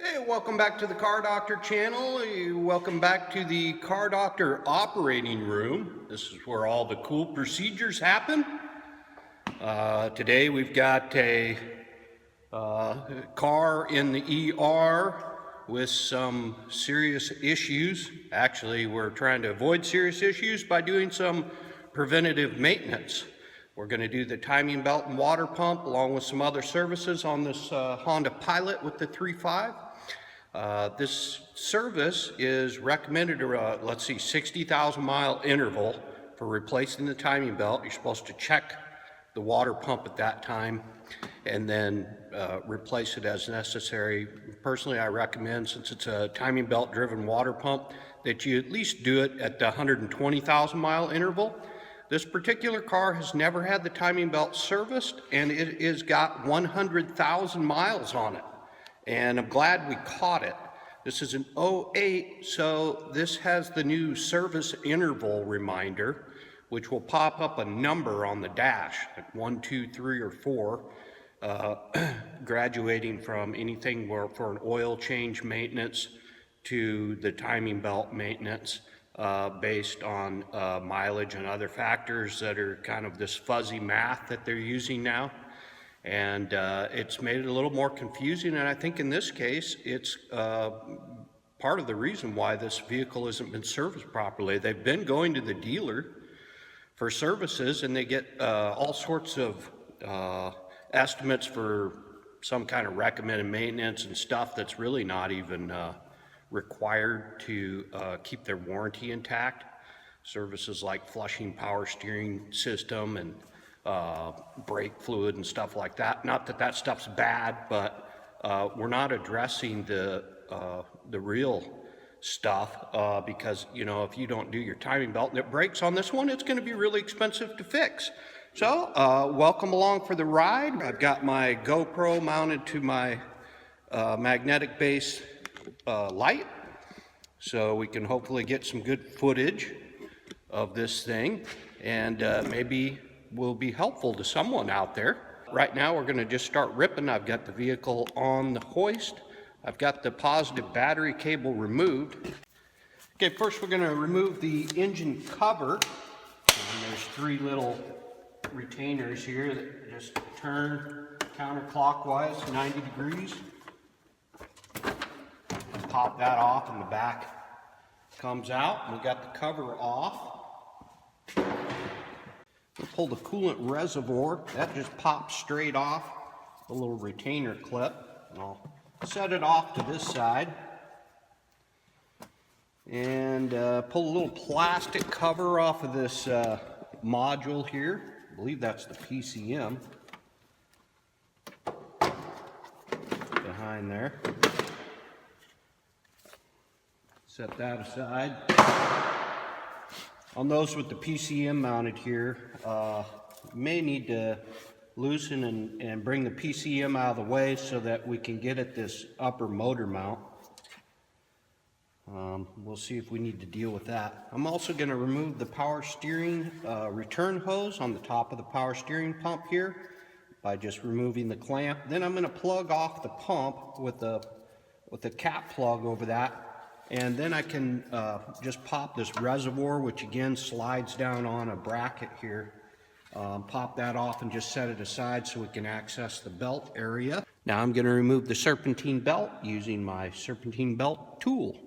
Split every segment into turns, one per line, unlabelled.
Hey, welcome back to the Car Doctor channel. Welcome back to the Car Doctor operating room. This is where all the cool procedures happen. Today we've got a car in the ER with some serious issues. Actually, we're trying to avoid serious issues by doing some preventative maintenance. We're going to do the timing belt and water pump along with some other services on this Honda Pilot with the 3.5. This service is recommended a, 60,000 mile interval for replacing the timing belt. You're supposed to check the water pump at that time and then replace it as necessary. Personally, I recommend, since it's a timing belt driven water pump, that you at least do it at the 120,000 mile interval. This particular car has never had the timing belt serviced, and it has got 100,000 miles on it. And I'm glad we caught it. This is an 08, so this has the new service interval reminder, which will pop up a number on the dash, like 1, 2, 3, or 4, graduating from anything for an oil change maintenance to the timing belt maintenance. Based on mileage and other factors that are kind of this fuzzy math that they're using now. And it's made it a little more confusing, and I think in this case it's part of the reason why this vehicle hasn't been serviced properly. They've been going to the dealer for services, and they get all sorts of estimates for some kind of recommended maintenance and stuff that's really not even required to keep their warranty intact. Services like flushing power steering system and brake fluid and stuff like that. Not that that stuff's bad, but we're not addressing the real stuff because, you know, if you don't do your timing belt and it breaks on this one, it's going to be really expensive to fix. So welcome along for the ride. I've got my GoPro mounted to my magnetic base light, so we can hopefully get some good footage of this thing, and maybe will be helpful to someone out there. Right now we're going to just start ripping. I've got the vehicle on the hoist. I've got the positive battery cable removed. Okay, first we're going to remove the engine cover, and there's 3 little retainers here that just turn counterclockwise 90 degrees. Pop that off and the back comes out, and we got the cover off. We'll pull the coolant reservoir. That just pops straight off the little retainer clip. And I'll set it off to this side and pull a little plastic cover off of this module here. I believe that's the PCM behind there. Set that aside. On those with the PCM mounted here, may need to loosen and bring the PCM out of the way so that we can get at this upper motor mount. We'll see if we need to deal with that. I'm also going to remove the power steering return hose on the top of the power steering pump here by just removing the clamp. Then I'm going to plug off the pump with the cap plug over that. And then I can just pop this reservoir, which again slides down on a bracket here. Pop that off and just set it aside so we can access the belt area. Now I'm going to remove the serpentine belt using my serpentine belt tool.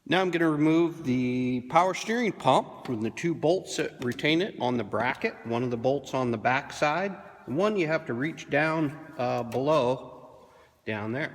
Now I'm going to remove the power steering pump from the 2 bolts that retain it on the bracket, one of the bolts on the back side. One you have to reach down below, down there.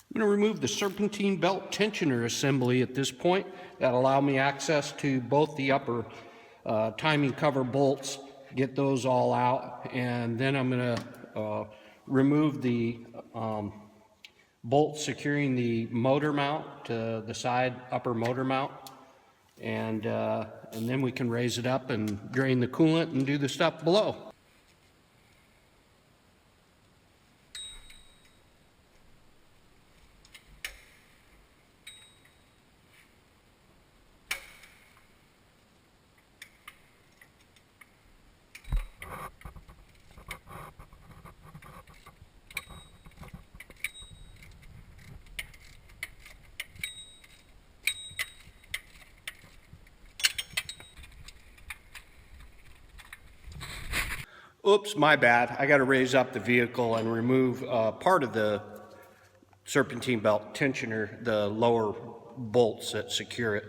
I'm going to remove the serpentine belt tensioner assembly at this point. That'll allow me access to both the upper timing cover bolts, get those all out, and then I'm going to remove the bolt securing the motor mount to the side upper motor mount, and then we can raise it up and drain the coolant and do the stuff below. Oops, my bad. I got to raise up the vehicle and remove part of the serpentine belt tensioner, the lower bolts that secure it,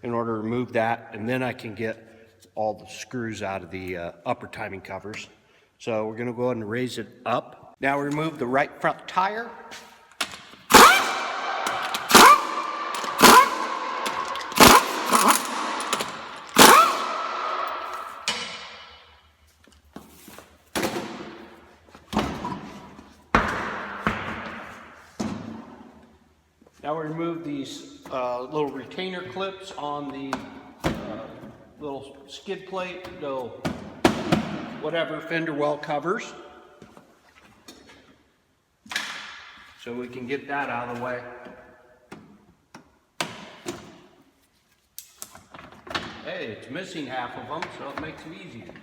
in order to remove that, and then I can get all the screws out of the upper timing covers. So we're going to go ahead and raise it up. Now remove the right front tire. Now we remove these little retainer clips on the little skid plate, little whatever fender well covers, so we can get that out of the way. Hey, it's missing half of them, so it makes it easier.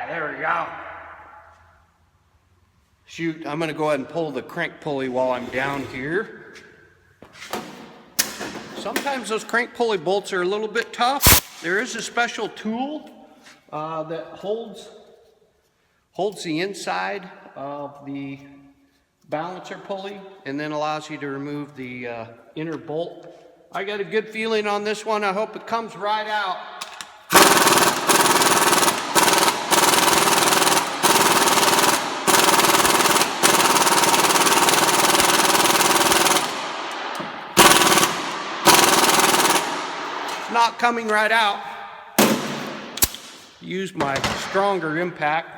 There we go. Shoot, I'm going to go ahead and pull the crank pulley while I'm down here. Sometimes those crank pulley bolts are a little bit tough. There is a special tool that holds the inside of the balancer pulley and then allows you to remove the inner bolt. I got a good feeling on this one. I hope it comes right out. Not coming right out. Use my stronger impact.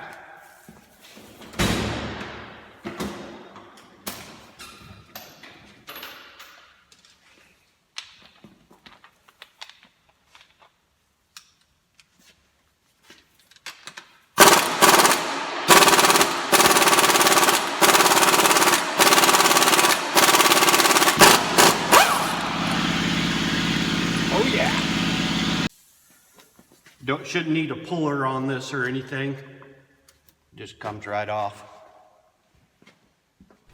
Oh yeah. Shouldn't need a puller on this or anything. Just comes right off.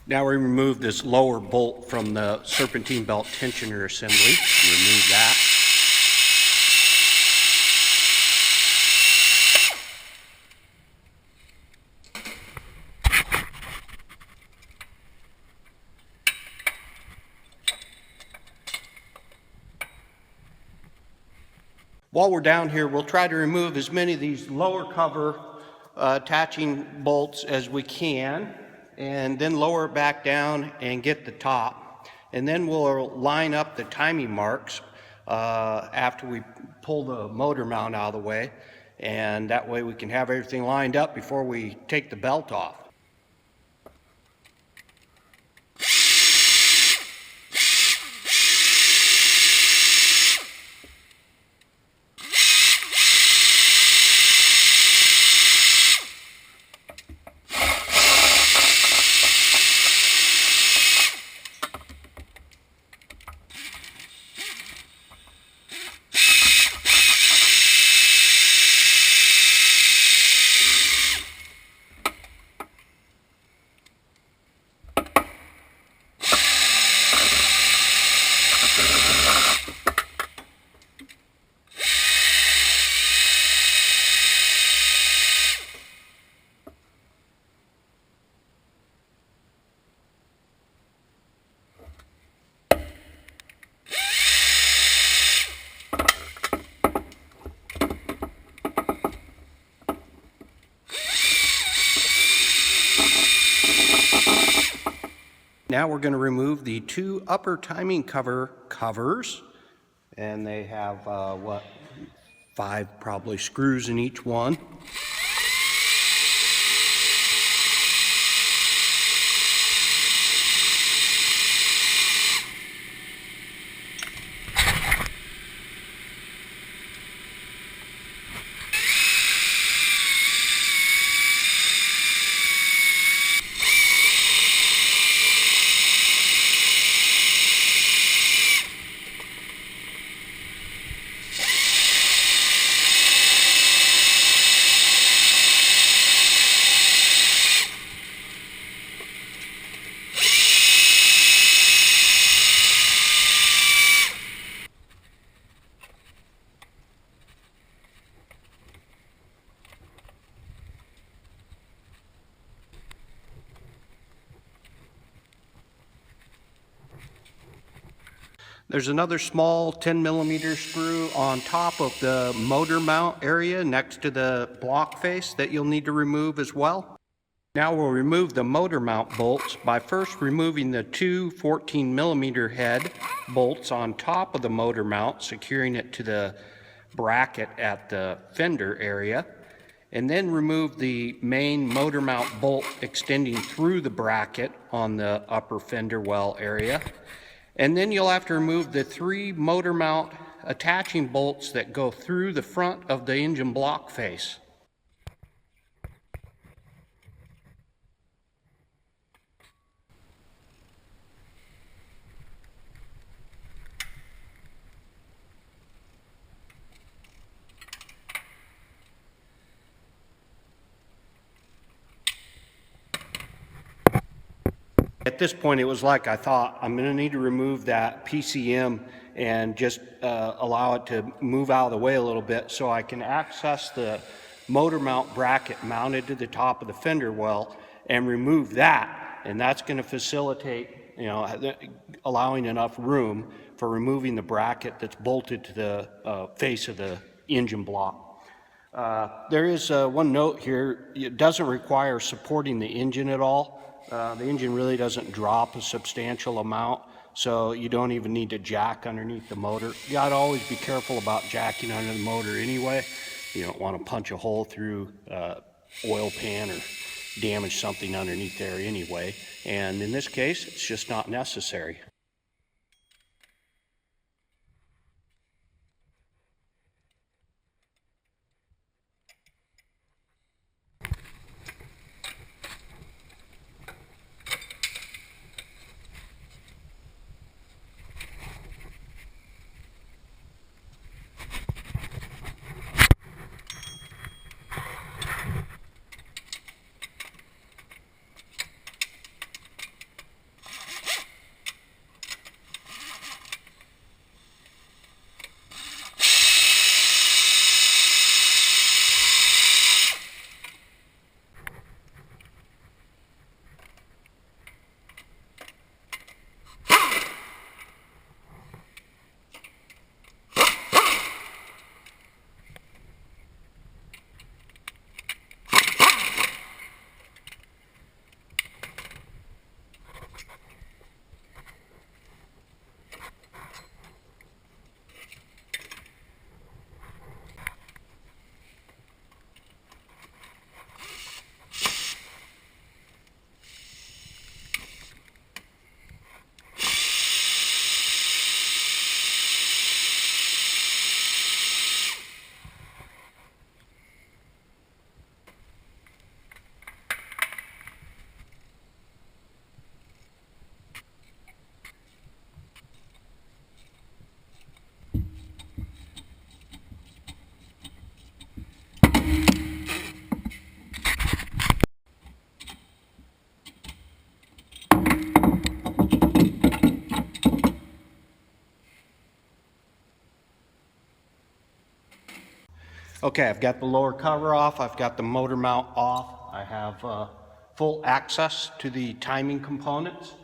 Now we remove this lower bolt from the serpentine belt tensioner assembly. Remove that. While we're down here, we'll try to remove as many of these lower cover attaching bolts as we can, and then lower it back down and get the top. And then we'll line up the timing marks after we pull the motor mount out of the way, and that way we can have everything lined up before we take the belt off. Now we're going to remove the two upper timing covers, and they have 5 probably screws in each one. There's another small 10mm screw on top of the motor mount area next to the block face that you'll need to remove as well. Now we'll remove the motor mount bolts by first removing the two 14mm head bolts on top of the motor mount, securing it to the bracket at the fender area, and then remove the main motor mount bolt extending through the bracket on the upper fender well area. And then you'll have to remove the 3 motor mount attaching bolts that go through the front of the engine block face. At this point, it was like I thought, I'm going to need to remove that PCM and just allow it to move out of the way a little bit so I can access the motor mount bracket mounted to the top of the fender well and remove that. And that's going to facilitate, allowing enough room for removing the bracket that's bolted to the face of the engine block. There is one note here. It doesn't require supporting the engine at all. The engine really doesn't drop a substantial amount, so you don't even need to jack underneath the motor. You got to always be careful about jacking under the motor anyway. You don't want to punch a hole through oil pan or damage something underneath there anyway. And in this case, it's just not necessary. Okay, I've got the lower cover off, I've got the motor mount off, I have full access to the timing components.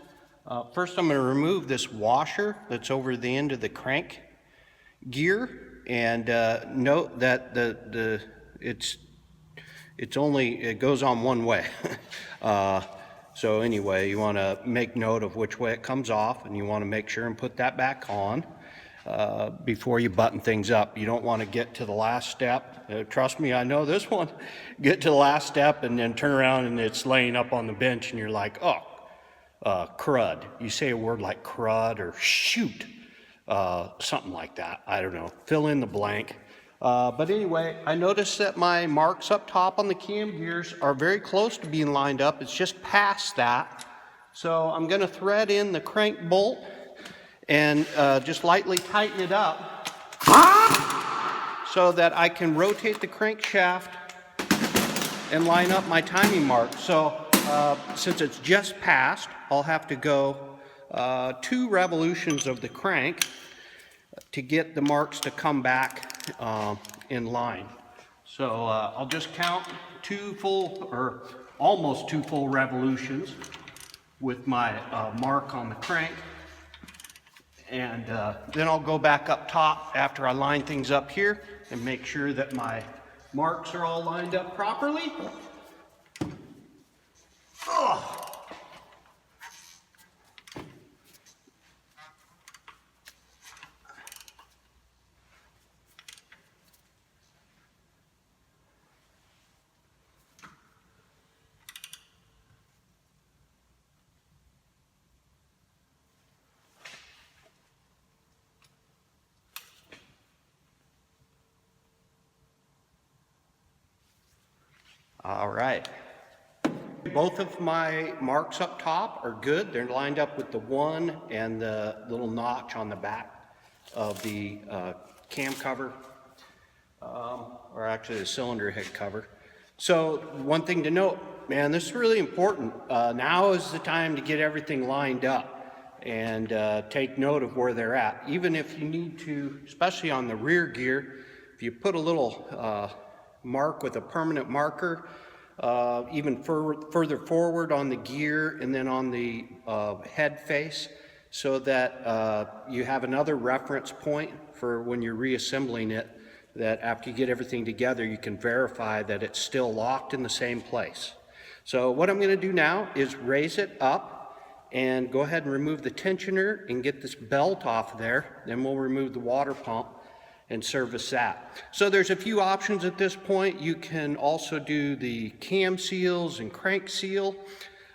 First I'm going to remove this washer that's over the end of the crank gear, and note that it goes on one way. So anyway, you want to make note of which way it comes off, and you want to make sure and put that back on before you button things up. You don't want to get to the last step. Trust me, I know this one. Get to the last step and then turn around and it's laying up on the bench and you're like, oh, crud. You say a word like crud or shoot, something like that. I don't know. Fill in the blank. But anyway, I noticed that my marks up top on the cam gears are very close to being lined up. It's just past that. So I'm going to thread in the crank bolt and just lightly tighten it up so that I can rotate the crankshaft and line up my timing mark. So since it's just passed, I'll have to go 2 revolutions of the crank to get the marks to come back in line. So I'll just count 2 full, or almost 2 full revolutions with my mark on the crank. And then I'll go back up top after I line things up here and make sure that my marks are all lined up properly. Oh. All right. Both of my marks up top are good. They're lined up with the 1 and the little notch on the back of the cam cover, or actually the cylinder head cover. So one thing to note, man, this is really important. Now is the time to get everything lined up and take note of where they're at. Even if you need to, especially on the rear gear, if you put a little mark with a permanent marker, even further forward on the gear and then on the head face, so that you have another reference point for when you're reassembling it, that after you get everything together you can verify that it's still locked in the same place. So what I'm going to do now is raise it up and go ahead and remove the tensioner and get this belt off there. Then we'll remove the water pump and service that. So there's a few options at this point. You can also do the cam seals and crank seal.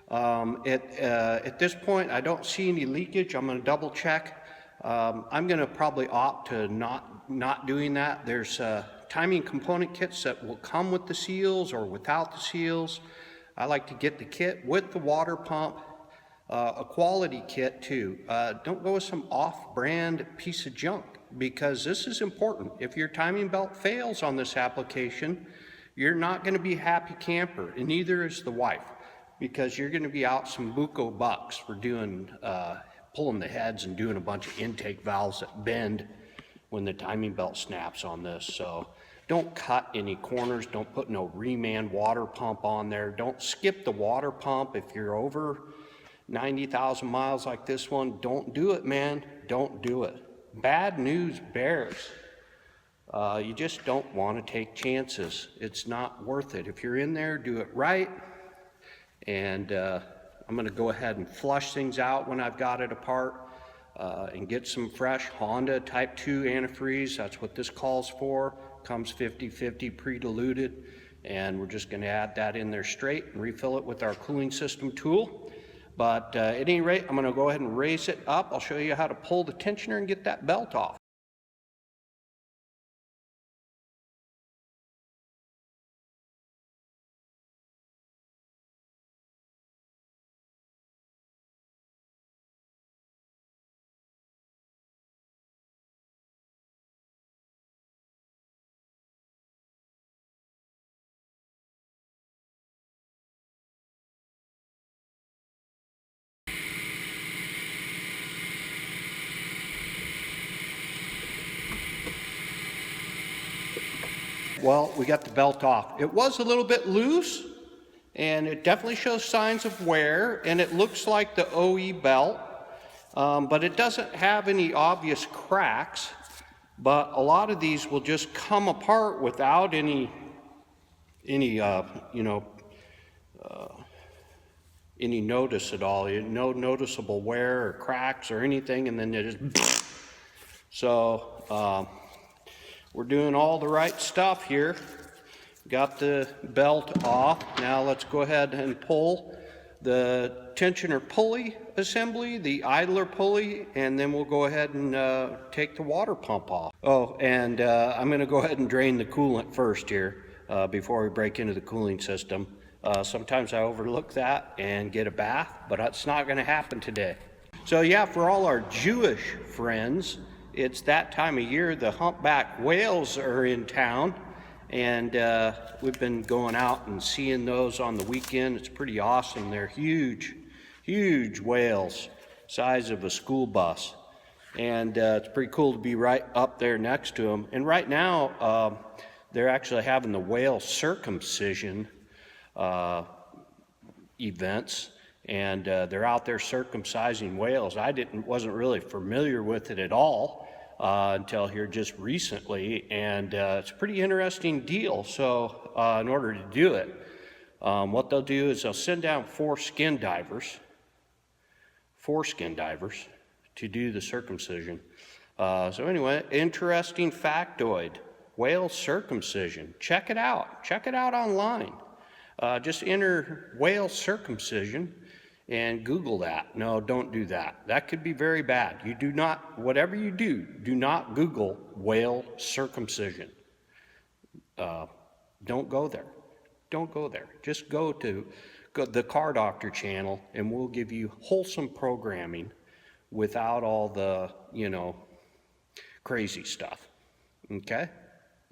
At this point, I don't see any leakage. I'm going to double check. I'm going to probably opt to not doing that. There's timing component kits that will come with the seals or without the seals. I like to get the kit with the water pump, a quality kit too. Don't go with some off-brand piece of junk, because this is important. If your timing belt fails on this application, you're not going to be a happy camper, and neither is the wife, because you're going to be out some buco bucks for doing pulling the heads and doing a bunch of intake valves that bend when the timing belt snaps on this. So don't cut any corners. Don't put no reman water pump on there. Don't skip the water pump if you're over 90,000 miles like this one. Don't do it, man. Don't do it. Bad news bears. You just don't want to take chances. It's not worth it. If you're in there, do it right. And I'm going to go ahead and flush things out when I've got it apart and get some fresh Honda Type 2 antifreeze. That's what this calls for. Comes 50-50 pre-diluted. And we're just going to add that in there straight and refill it with our cooling system tool. But at any rate, I'm going to go ahead and raise it up. I'll show you how to pull the tensioner and get that belt off. well, we got the belt off. It was a little bit loose, and it definitely shows signs of wear, and it looks like the OE belt, but it doesn't have any obvious cracks. But a lot of these will just come apart without any notice at all. No noticeable wear or cracks or anything, and then they just so we're doing all the right stuff here. Got the belt off. Now let's go ahead and pull the tensioner pulley assembly, the idler pulley, and then we'll go ahead and take the water pump off. Oh, and I'm going to go ahead and drain the coolant first here before we break into the cooling system. Sometimes I overlook that and get a bath, but it's not going to happen today. So yeah, for all our Jewish friends, it's that time of year. The humpback whales are in town, and we've been going out and seeing those on the weekend. It's pretty awesome. They're huge, huge whales, size of a school bus, and it's pretty cool to be right up there next to them. And right now, they're actually having the whale circumcision events, and they're out there circumcising whales. I wasn't really familiar with it at all until here just recently, and it's a pretty interesting deal. So in order to do it, what they'll do is they'll send down four skin divers to do the circumcision. So anyway, interesting factoid, whale circumcision. Check it out online. Just enter whale circumcision and Google that. No, don't do that. That could be very bad. You do not, whatever you do not Google whale circumcision. Don't go there. Don't go there. Just go to the Car Doctor channel, and we'll give you wholesome programming without all the, crazy stuff. Okay?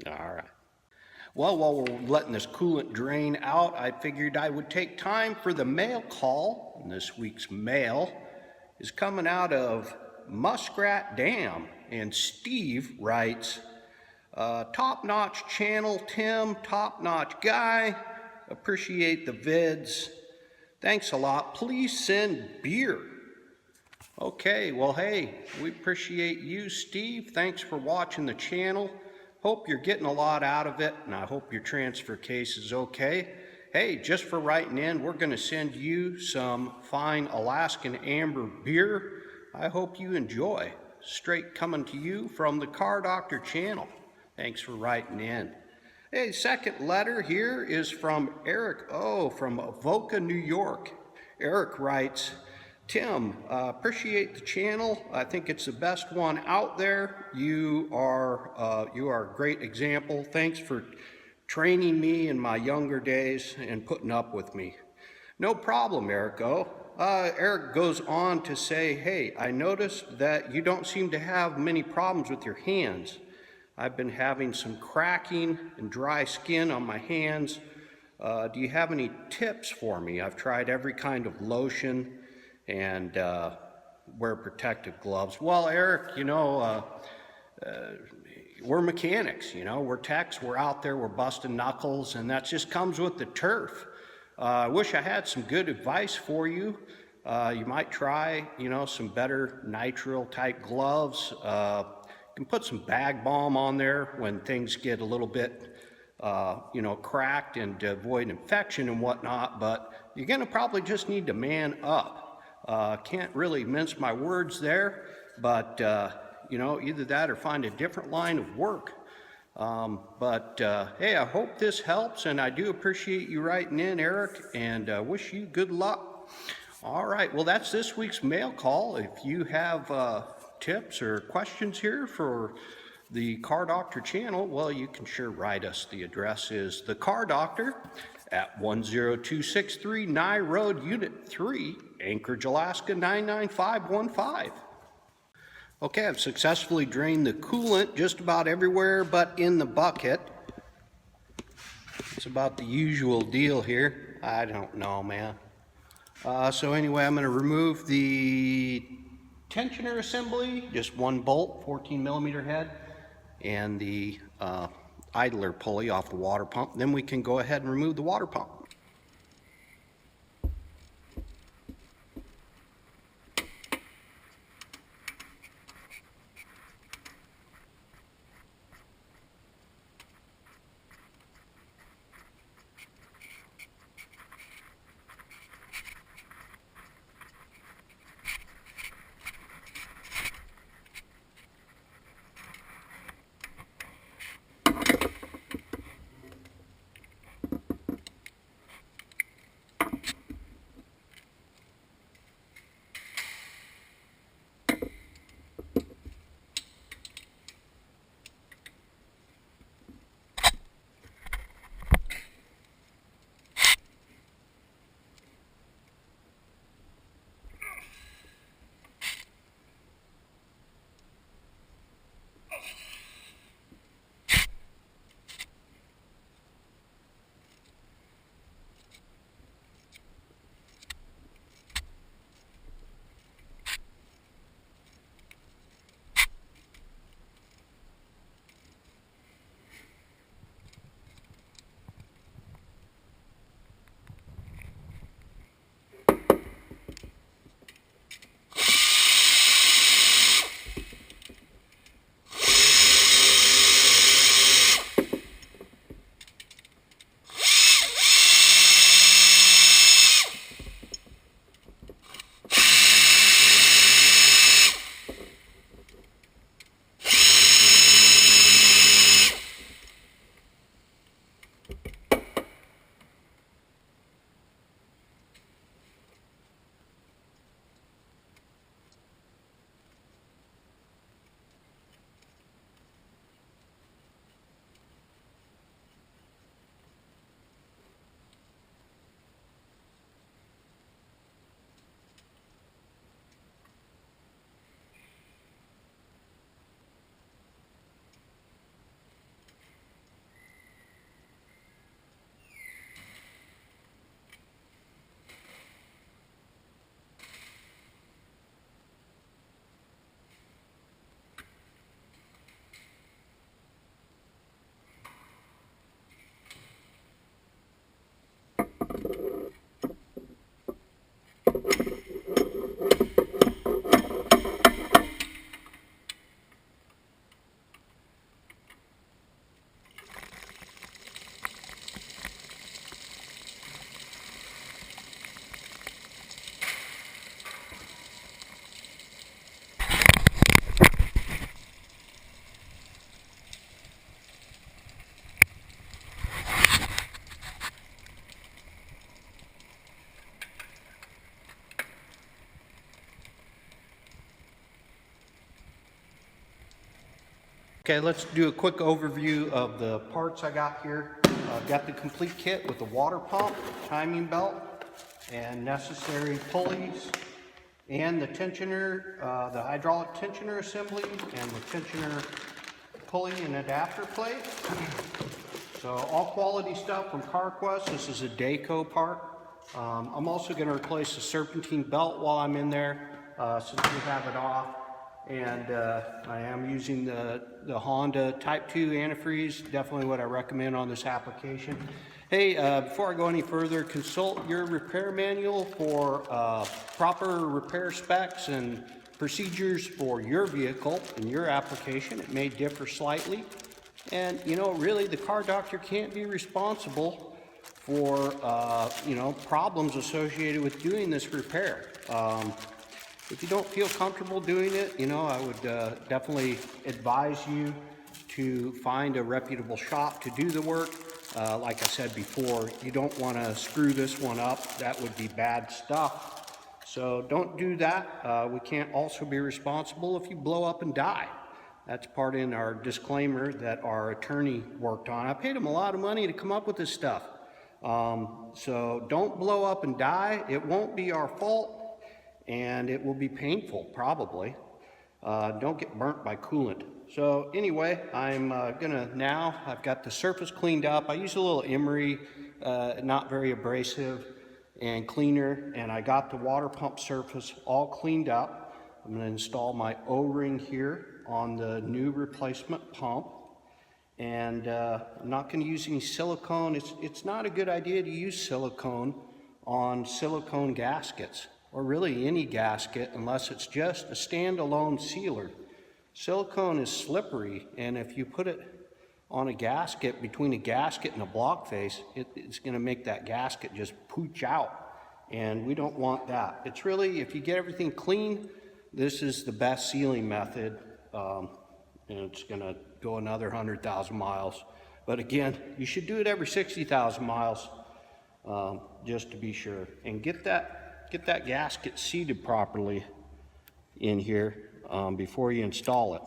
All right. Well, while we're letting this coolant drain out, I figured I would take time for the mail call. And this week's mail is coming out of Muskrat Dam. And Steve writes, top-notch channel, Tim, top-notch guy. Appreciate the vids. Thanks a lot. Please send beer. Okay, well, hey, we appreciate you, Steve. Thanks for watching the channel. Hope you're getting a lot out of it, and I hope your transfer case is okay. Hey, just for writing in, we're going to send you some fine Alaskan Amber beer. I hope you enjoy. Straight coming to you from the Car Doctor channel. Thanks for writing in. Hey, second letter here is from Eric O. from Avoca, New York. Eric writes, Tim, appreciate the channel. I think it's the best one out there. You are a great example. Thanks for training me in my younger days and putting up with me. No problem, Eric O. Eric goes on to say, hey, I noticed that you don't seem to have many problems with your hands. I've been having some cracking and dry skin on my hands. Do you have any tips for me? I've tried every kind of lotion and wear protective gloves. Well, Eric, we're mechanics, we're techs, we're out there, we're busting knuckles, and that just comes with the turf. I wish I had some good advice for you. You might try, some better nitrile type gloves. You can put some bag balm on there when things get a little bit, cracked and to avoid infection and whatnot, but you're gonna probably just need to man up. Can't really mince my words there, but either that or find a different line of work. Hey, I hope this helps, and I do appreciate you writing in, Eric, and wish you good luck. All right, well, that's this week's mail call. If you have tips or questions here for the Car Doctor channel, well, you can sure write us. The address is The Car Doctor at 10263 Nye Road, Unit 3, Anchorage, Alaska, 99515. Okay, I've successfully drained the coolant just about everywhere but in the bucket. It's about the usual deal here. I don't know, man. So anyway, I'm going to remove the tensioner assembly, just one bolt, 14 millimeter head, and the idler pulley off the water pump. Then we can go ahead and remove the water pump. Okay, let's do a quick overview of the parts I got here. I've got the complete kit with the water pump, timing belt, and necessary pulleys, and the tensioner, the hydraulic tensioner assembly, and the tensioner pulley and adapter plate. So all quality stuff from CarQuest. This is a Dayco part. I'm also going to replace the serpentine belt while I'm in there, since we have it off. And I am using the Honda Type 2 antifreeze, definitely what I recommend on this application. Hey, before I go any further, consult your repair manual for proper repair specs and procedures for your vehicle and your application. It may differ slightly. And, you know, really the car doctor can't be responsible for, you know, problems associated with doing this repair. If you don't feel comfortable doing it, you know, I would definitely advise you to find a reputable shop to do the work. Like I said before, you don't want to screw this one up. That would be bad stuff. So don't do that. We can't also be responsible if you blow up and die. That's part in our disclaimer that our attorney worked on. I paid him a lot of money to come up with this stuff. So don't blow up and die. It won't be our fault. And it will be painful, probably. Don't get burnt by coolant. So anyway, I'm I've got the surface cleaned up. I use a little emery, not very abrasive, and cleaner, and I got the water pump surface all cleaned up. I'm gonna install my O-ring here on the new replacement pump. And I'm not going to use any silicone. It's not a good idea to use silicone on silicone gaskets, or really any gasket, unless it's just a standalone sealer. Silicone is slippery, and if you put it on a gasket, between a gasket and a block face, it's going to make that gasket just pooch out, and we don't want that. It's really, if you get everything clean, this is the best sealing method, and it's going to go another 100,000 miles. But again, you should do it every 60,000 miles, just to be sure, and get that gasket seated properly in here before you install it.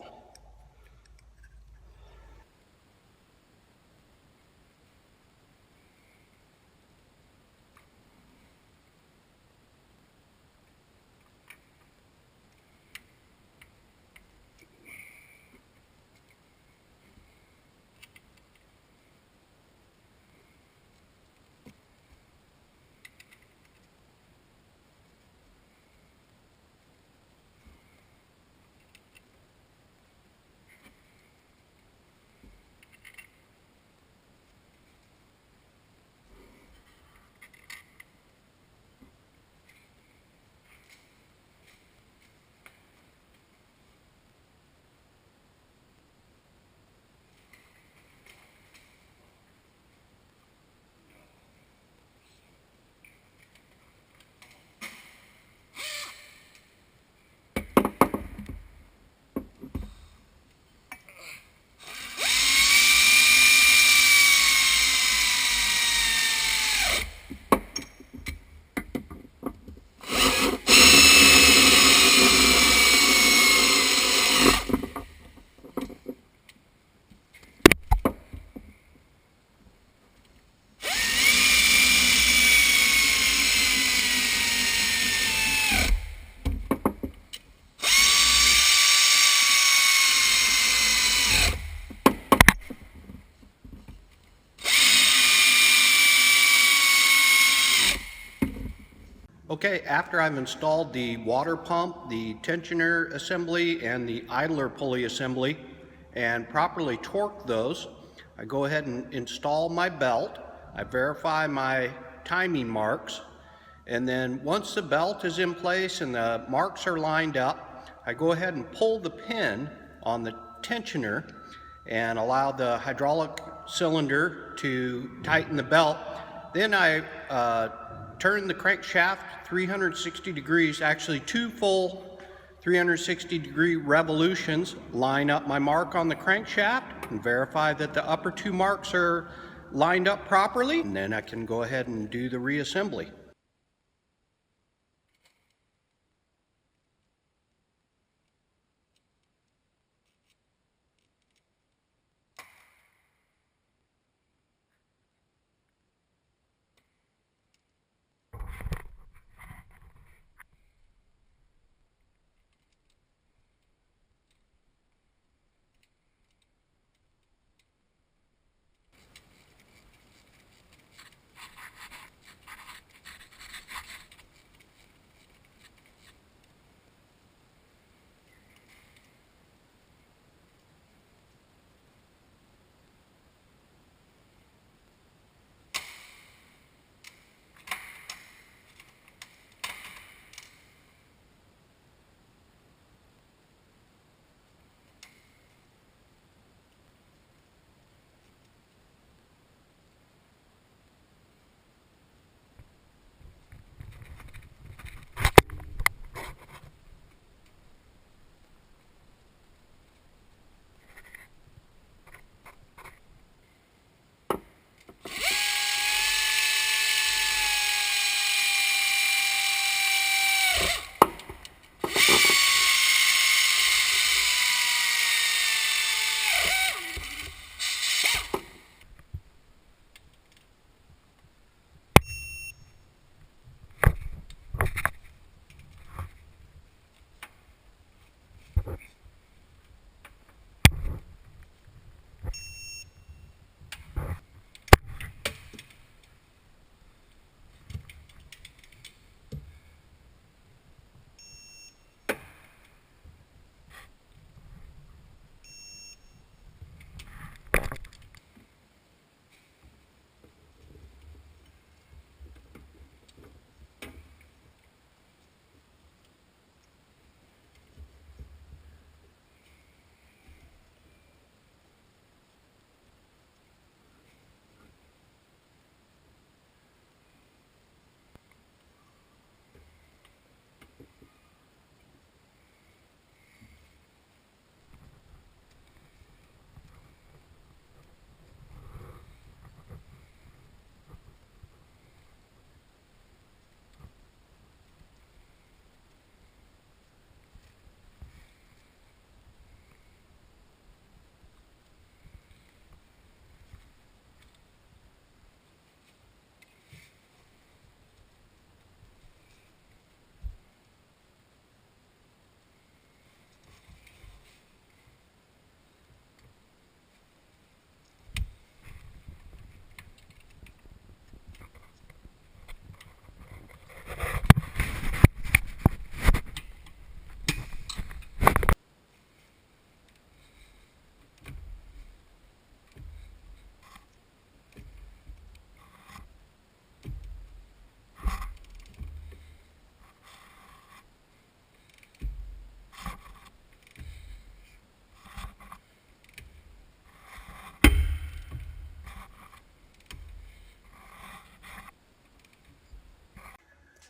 Okay, after I've installed the water pump, the tensioner assembly, and the idler pulley assembly, and properly torqued those, I go ahead and install my belt. I verify my timing marks, and then once the belt is in place and the marks are lined up, I go ahead and pull the pin on the tensioner and allow the hydraulic cylinder to tighten the belt. Then I turn the crankshaft 360 degrees, actually 2 full 360-degree revolutions, line up my mark on the crankshaft and verify that the upper 2 marks are lined up properly, and then I can go ahead and do the reassembly.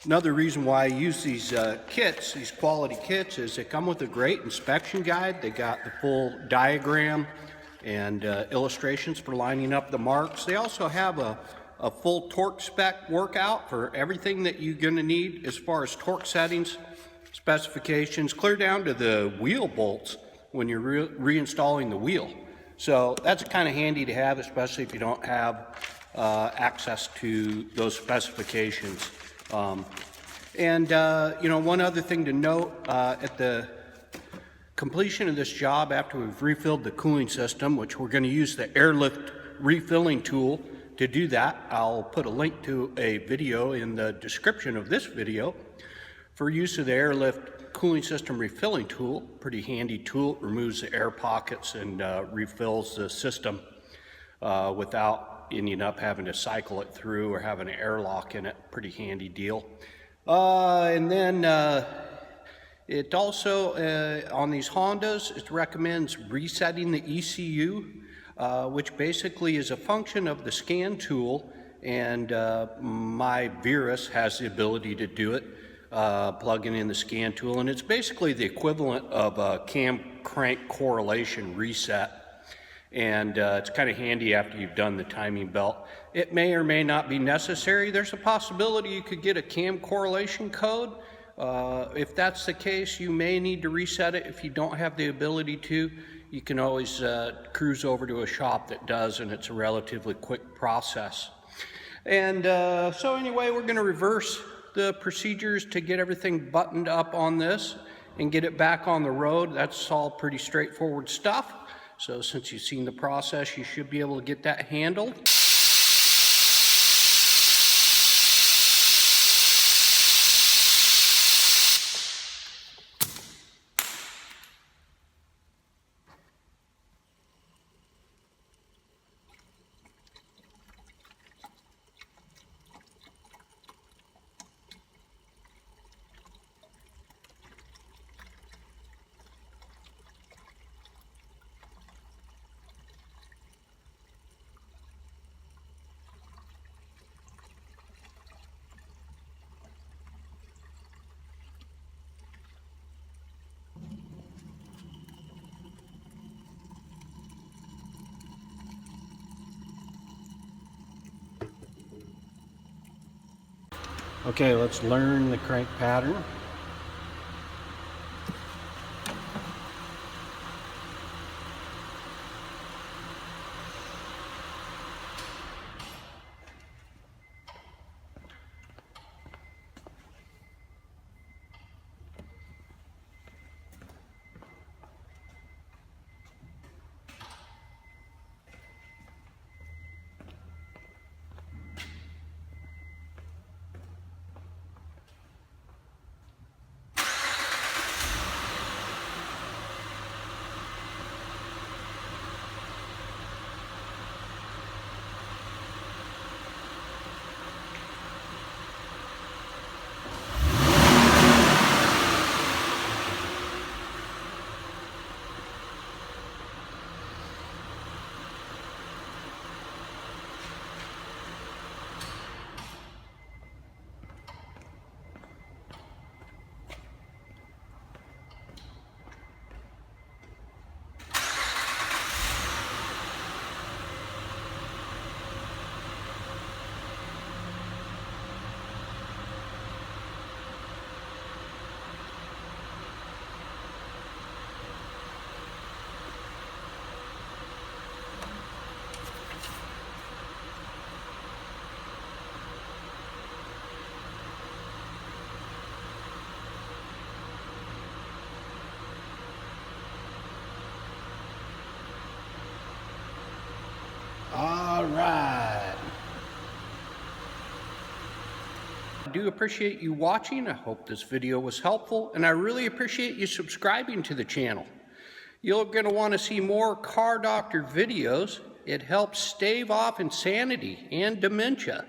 Another reason why I use these kits, these quality kits, is they come with a great inspection guide. They got the full diagram and illustrations for lining up the marks. They also have a full torque spec workout for everything that you're going to need as far as torque settings, specifications, clear down to the wheel bolts when you're reinstalling the wheel. So that's kind of handy to have, especially if you don't have access to those specifications. You know, one other thing to note, at the completion of this job, after we've refilled the cooling system, which we're going to use the airlift refilling tool to do that. I'll put a link to a video in the description of this video for use of the airlift cooling system refilling tool. Pretty handy tool. It removes the air pockets and refills the system without ending up having to cycle it through or having an airlock in it. Pretty handy deal. And then it also, on these Hondas, it recommends resetting the ECU, which basically is a function of the scan tool, and my Virus has the ability to do it, plugging in the scan tool, and it's basically the equivalent of a cam crank correlation reset. And it's kind of handy after you've done the timing belt. It may or may not be necessary. There's a possibility you could get a cam correlation code. If that's the case, you may need to reset it. If you don't have the ability to, you can always cruise over to a shop that does, and it's a relatively quick process. And so anyway, we're going to reverse the procedures to get everything buttoned up on this and get it back on the road. That's all pretty straightforward stuff. So since you've seen the process, you should be able to get that handled. Okay, let's learn the crank pattern. All right. I do appreciate you watching. I hope this video was helpful, and I really appreciate you subscribing to the channel. You're going to want to see more Car Doctor videos. It helps stave off insanity and dementia.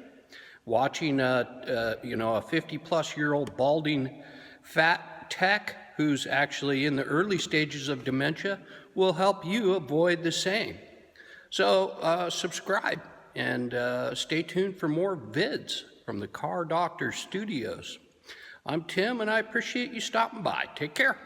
Watching a 50-plus-year-old balding fat tech who's actually in the early stages of dementia will help you avoid the same. So subscribe and stay tuned for more vids from the Car Doctor Studios. I'm Tim, and I appreciate you stopping by. Take care.